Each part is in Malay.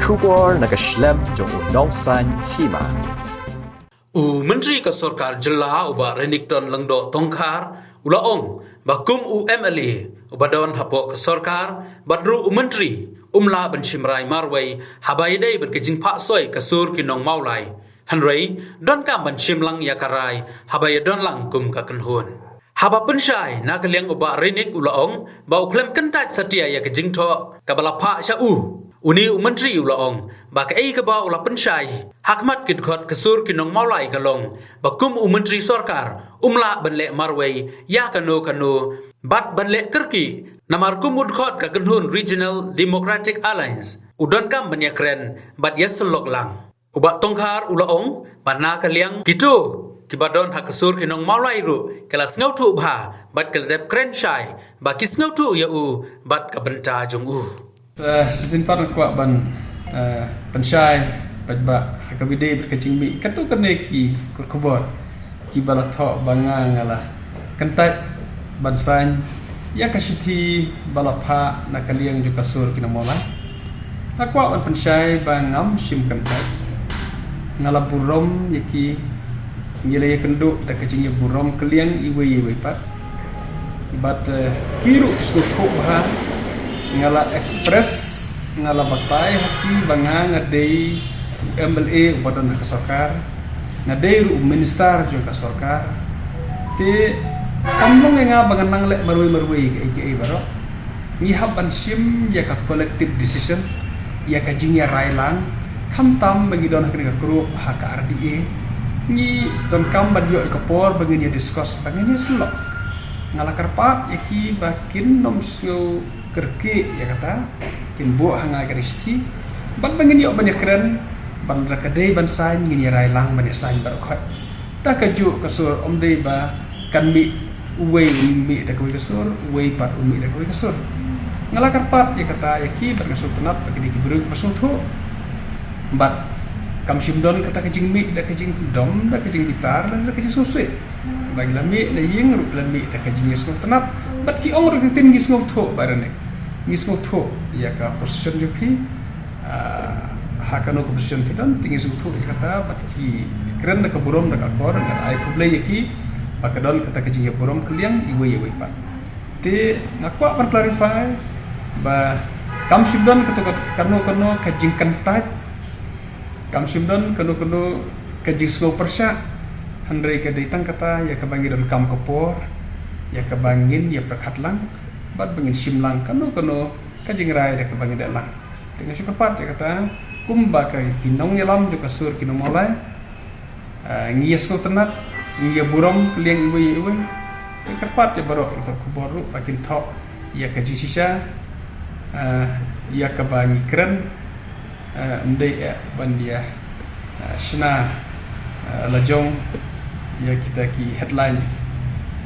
kubor nakaslem jong nongsan hima. Menteri Kesorkar Jela uba Renington Lengdo Tongkar ulaong bakum UMLA ubadawan hapok Kesorkar badru Menteri umla benshimrai marwai habaidai berkejing pak soy kasur kinong maulai hanrei don kam benshimlang yakarai habaya don lang kum kakenhun haba pensyai nakaliang uba Renik ulaong ba uklem kentat setia ya kejing to kabala pak syau Uni Menteri ulaong bak ei ke ba ula pensyai hakmat kidkhot kesur kinong maulai kalong bakum Menteri Sorkar umla benlek marwai ya kano bat benlek kerki namar kumud khot ka kenhun Regional Democratic Alliance udon kam banyakren bat yaselok lang ubat tongkar ulaong bana kaliang gitu kibadon hak kesur kinong maulai ru kelas ngautu bha bat keldep kren syai bakis ngautu ya bat kabenta jong Sesimpan kuat ban pensyai bajba hakabide berkecing mi katu keneki kubor ki balathok bangang ala kentat bansan ya kasiti balapha nakaliang ju kasur kinamolai takwa ban pensyai bangam sim kentat ngala burom yaki ngile kenduk da kecing burom keliang iwe pat bat kiru skuthok bah ngala express ngala batai hati bangang ngadei MLA badan Kesorkar ngadei ru minister jo Kesorkar te kamlong nga banganang le marui ke baro ni haban sim ya ka collective decision ya ka jingya railang kam tam bagi don hakni group haka RDA ni don kam badyo ka por bagi ni discuss bagi ni selok ngala karpak yaki bakin nom sio kerki ya kata kin buah hanga kristi ban bangin yo banyak keren ban rakadai ban sain ngin ya railang ban sain barokhat ta kaju kasur omdei ba kan mi uwe mi da kawi kasur uwe pat umi da kawi kasur ngala karpat ya kata yaki ban kasur tenap bagi di kibruk pasutho bat kam simdon kata kajing mi da kajing dom da kajing gitar da kajing susui bagi lami da ying ru lami da kajing yesno tenap bat ki ong ru tin gisno tho barane gisno tho ya ka position joki hakano ko position kidan tingi su tho kata bat ki keren da kaburom da kakor ngar ai kublai yaki bakadon kata kajing burom kliang iwe pat te ngakwa bar clarify ba kam simdon kata kano kajing kentat kam simdon kano kajing sko persya handrei ka ditang kata ya kabangi don kam kopor ya kabangin ya prakhatlang bat bangin simlang kano kajing rai da kabangi dalang tengah syukapat ya kata kumba ka kinong yalam jo kasur kinong molai ngiyas ko tenat ngiya burom kliang iwe kerpat ya baro itu kuboru pakin thok ya kaji sisa ya kabangi keren ndai ya bandia sna lajong ya kita ki headlines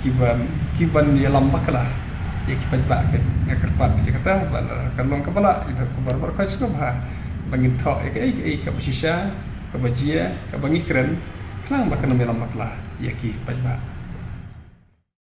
kiban ya lambaklah ya kipat ba ke kerpat dia kata kalong kepala itu kubar kau sebab bangin thok ya ka sisa ka bajia ka bangi keren kelang bakal lambaklah ya ki pajba